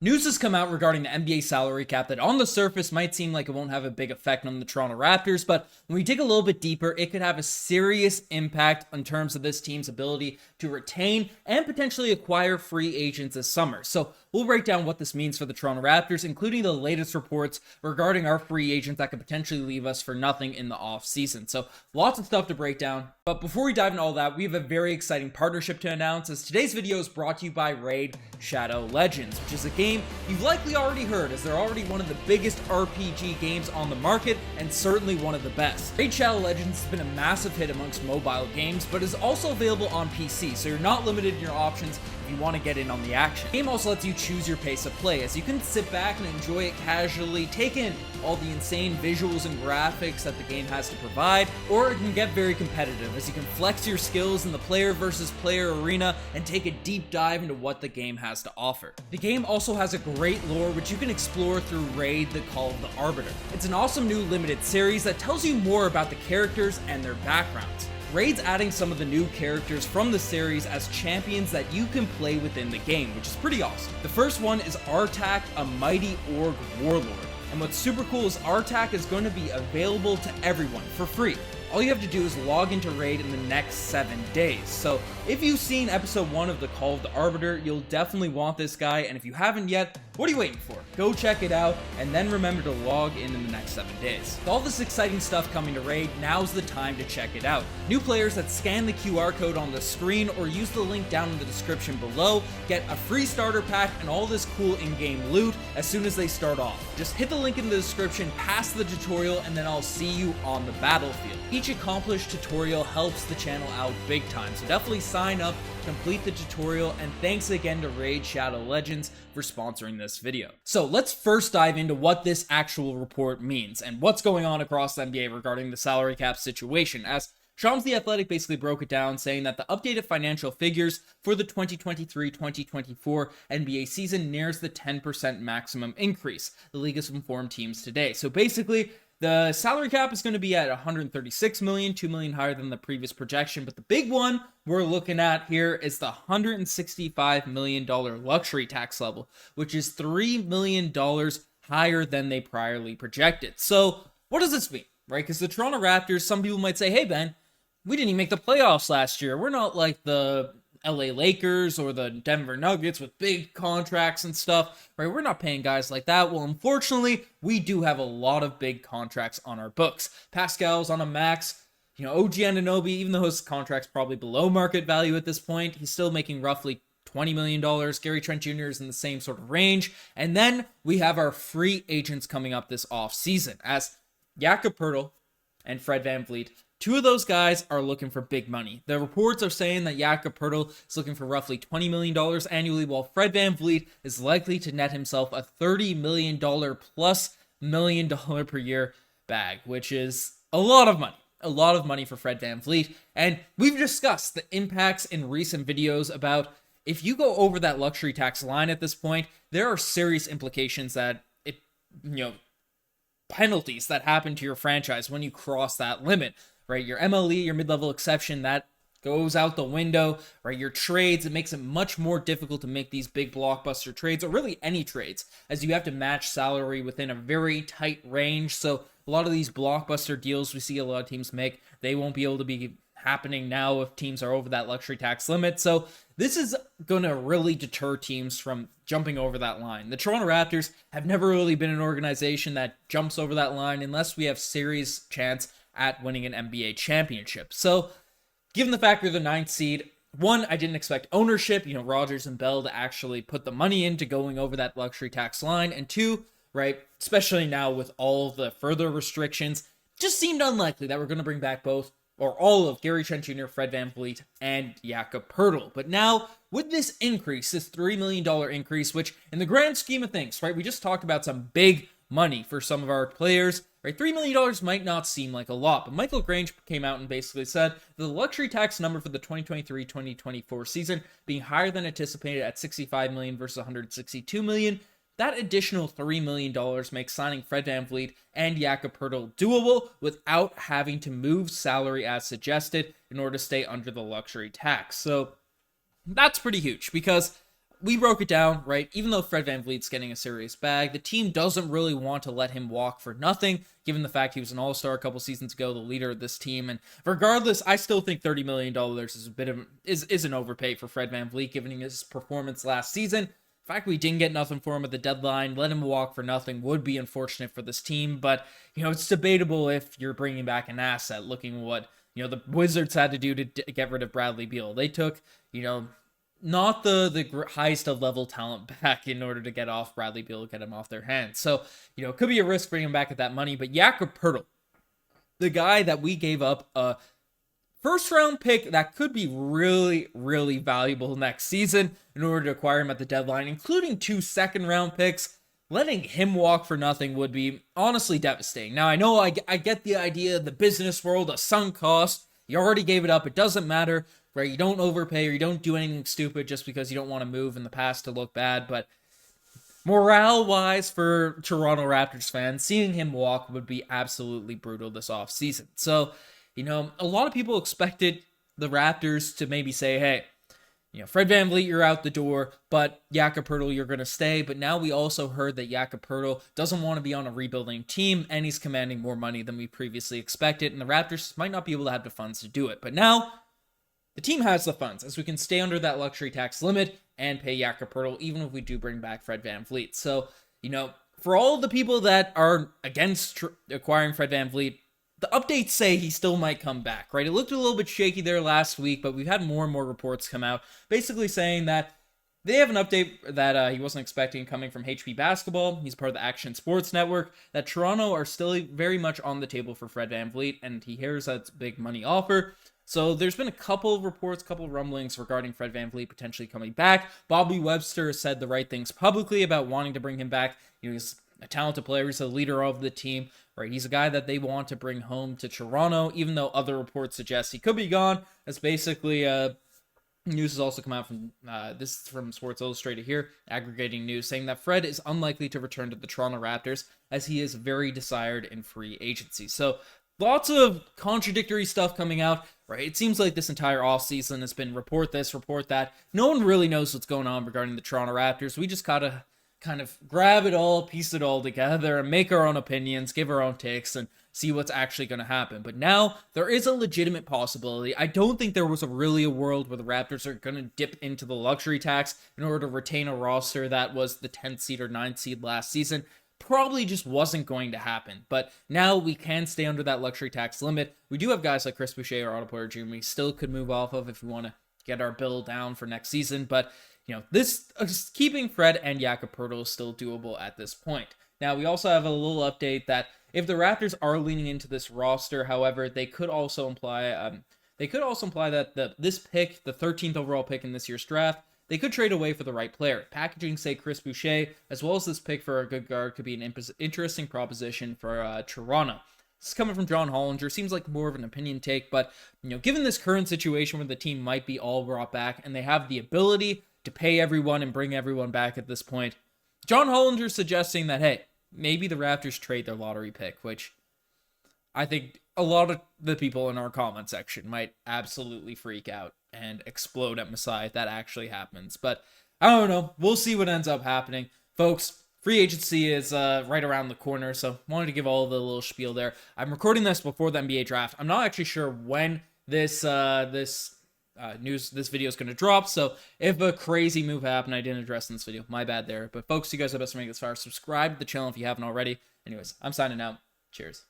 News has come out regarding the NBA salary cap that on the surface might seem like it won't have a big effect on the Toronto Raptors, but when we dig a little bit deeper, it could have a serious impact in terms of this team's ability to retain and potentially acquire free agents this summer. So we'll break down what this means for the Toronto Raptors, including the latest reports regarding our free agents that could potentially leave us for nothing in the offseason. So lots of stuff to break down. But before we dive into all that, we have a very exciting partnership to announce, as today's video is brought to you by Raid Shadow Legends, which is a game you've likely already heard, as they're already one of the biggest RPG games on the market and certainly one of the best. Raid Shadow Legends has been a massive hit amongst mobile games, but is also available on PC, so you're not limited in your options if you want to get in on the action. The game also lets you choose your pace of play, as you can sit back and enjoy it casually, take in all the insane visuals and graphics that the game has to provide, or it can get very competitive, as you can flex your skills in the player versus player arena and take a deep dive into what the game has to offer. The game also has a great lore which you can explore through Raid: The Call of the Arbiter. It's an awesome new limited series that tells you more about the characters and their backgrounds. Raid's adding some of the new characters from the series as champions that you can play within the game, which is pretty awesome. The first one is Artak, a mighty orc warlord. And what's super cool is Artak is going to be available to everyone for free. All you have to do is log into Raid in the next 7 days. So if you've seen episode 1 of The Call of the Arbiter, you'll definitely want this guy, and if you haven't yet, what are you waiting for? Go check it out, and then remember to log in the next 7 days. With all this exciting stuff coming to Raid, now's the time to check it out. New players that scan the QR code on the screen or use the link down in the description below get a free starter pack and all this cool in-game loot as soon as they start off. Just hit the link in the description, pass the tutorial, and then I'll see you on the battlefield. Each accomplished tutorial helps the channel out big time, so definitely sign up, complete the tutorial, and thanks again to Raid Shadow Legends for sponsoring this video. So let's first dive into what this actual report means and what's going on across the NBA regarding the salary cap situation, as Shams the Athletic basically broke it down, saying that the updated financial figures for the 2023-2024 NBA season nears the 10% maximum increase. The league has informed teams today. So basically, the salary cap is going to be at $136 million, $2 million higher than the previous projection, but the big one we're looking at here is the $165 million luxury tax level, which is $3 million higher than they priorly projected. So what does this mean, right? Because the Toronto Raptors, some people might say, hey, Ben, we didn't even make the playoffs last year. We're not like the LA Lakers or the Denver Nuggets with big contracts and stuff, right? We're not paying guys like that. Well, unfortunately, we do have a lot of big contracts on our books. Pascal's on a max. OG Anunoby, even though his contract's probably below market value at this point, he's still making roughly $20 million. Gary Trent Jr. is in the same sort of range. And then we have our free agents coming up this offseason, as Jakob Poeltl and Fred VanVleet. Two of those guys are looking for big money. The reports are saying that Jakob Poeltl is looking for roughly $20 million annually, while Fred VanVleet is likely to net himself a $30 million plus $1 million per year bag, which is a lot of money. A lot of money for Fred VanVleet. And we've discussed the impacts in recent videos about if you go over that luxury tax line at this point, there are serious implications that penalties that happen to your franchise when you cross that limit. Right, your MLE, your mid-level exception, that goes out the window, right? Your trades, it makes it much more difficult to make these big blockbuster trades, or really any trades, as you have to match salary within a very tight range. So a lot of these blockbuster deals we see a lot of teams make, they won't be able to be happening now if teams are over that luxury tax limit. So this is going to really deter teams from jumping over that line. The Toronto Raptors have never really been an organization that jumps over that line unless we have serious chance at winning an NBA championship. So, given the fact they're the 9th seed, one, I didn't expect ownership, Rodgers and Bell to actually put the money into going over that luxury tax line. And two, right, especially now with all the further restrictions, just seemed unlikely that we're going to bring back both or all of Gary Trent Jr., Fred VanVleet, and Jakob Poeltl. But now, with this increase, this $3 million increase, which in the grand scheme of things, right, we just talked about some big money for some of our players, right? $3 million might not seem like a lot, but Michael Grange came out and basically said the luxury tax number for the 2023-2024 season being higher than anticipated at $65 million versus $162 million. That additional $3 million makes signing Fred VanVleet and Jakob Poeltl doable without having to move salary as suggested in order to stay under the luxury tax. So that's pretty huge, because we broke it down, right? Even though Fred VanVleet's getting a serious bag, the team doesn't really want to let him walk for nothing, given the fact he was an all-star a couple seasons ago, the leader of this team. And regardless, I still think $30 million is a bit of is an overpay for Fred VanVleet, given his performance last season. The fact we didn't get nothing for him at the deadline, let him walk for nothing would be unfortunate for this team. But, it's debatable if you're bringing back an asset, looking what, the Wizards had to do to get rid of Bradley Beal. They took, not the highest of level talent back in order to get off Bradley Beal, get him off their hands. So, it could be a risk bringing him back at that money. But Jakob Poeltl, the guy that we gave up a first-round pick that could be really, really valuable next season in order to acquire him at the deadline, including 2 second-round picks, letting him walk for nothing would be honestly devastating. Now, I know I get the idea, the business world, a sunk cost. You already gave it up. It doesn't matter. Right, you don't overpay or you don't do anything stupid just because you don't want to move in the past to look bad. But morale-wise for Toronto Raptors fans, seeing him walk would be absolutely brutal this offseason. So, a lot of people expected the Raptors to maybe say, hey, Fred VanVleet, you're out the door, but Jakob Poeltl, you're going to stay. But now we also heard that Jakob Poeltl doesn't want to be on a rebuilding team, and he's commanding more money than we previously expected, and the Raptors might not be able to have the funds to do it. But now the team has the funds, as we can stay under that luxury tax limit and pay Jakob Poeltl, even if we do bring back Fred VanVleet. So, for all the people that are against acquiring Fred VanVleet, the updates say he still might come back, right? It looked a little bit shaky there last week, but we've had more and more reports come out basically saying that they have an update that he wasn't expecting coming from HP Basketball. He's part of the Action Sports Network, that Toronto are still very much on the table for Fred VanVleet, and he hears that's a big money offer. So there's been a couple of reports, couple of rumblings regarding Fred VanVleet potentially coming back. Bobby Webster said the right things publicly about wanting to bring him back. He's a talented player. He's a leader of the team, right? He's a guy that they want to bring home to Toronto, even though other reports suggest he could be gone. That's basically news has also come out from this is from Sports Illustrated here, aggregating news saying that Fred is unlikely to return to the Toronto Raptors as he is very desired in free agency. So lots of contradictory stuff coming out, right? It seems like this entire offseason has been report this, report that. No one really knows what's going on regarding the Toronto Raptors. We just gotta kind of grab it all, piece it all together, and make our own opinions, give our own takes, and see what's actually going to happen. But now, there is a legitimate possibility. I don't think there was really a world where the Raptors are going to dip into the luxury tax in order to retain a roster that was the 10th seed or 9th seed last season. Probably just wasn't going to happen. But now we can stay under that luxury tax limit. We do have guys like Chris Boucher or Otto Porter Jr. we still could move off of if we want to get our bill down for next season. But, this keeping Fred and Jakob Poeltl is still doable at this point. Now, we also have a little update that if the Raptors are leaning into this roster, however, they could also imply that this pick, the 13th overall pick in this year's draft, they could trade away for the right player. Packaging, say, Chris Boucher, as well as this pick for a good guard, could be an interesting proposition for Toronto. This is coming from John Hollinger. Seems like more of an opinion take, but given this current situation where the team might be all brought back and they have the ability to pay everyone and bring everyone back at this point, John Hollinger is suggesting that, hey, maybe the Raptors trade their lottery pick, which I think a lot of the people in our comment section might absolutely freak out and explode at Masai if that actually happens. But I don't know. We'll see what ends up happening. Folks, free agency is right around the corner, so wanted to give all the little spiel there. I'm recording this before the NBA draft. I'm not actually sure when this video is going to drop, so if a crazy move happened I didn't address in this video, my bad there. But folks, you guys are best to make this far. Subscribe to the channel if you haven't already. Anyways, I'm signing out. Cheers.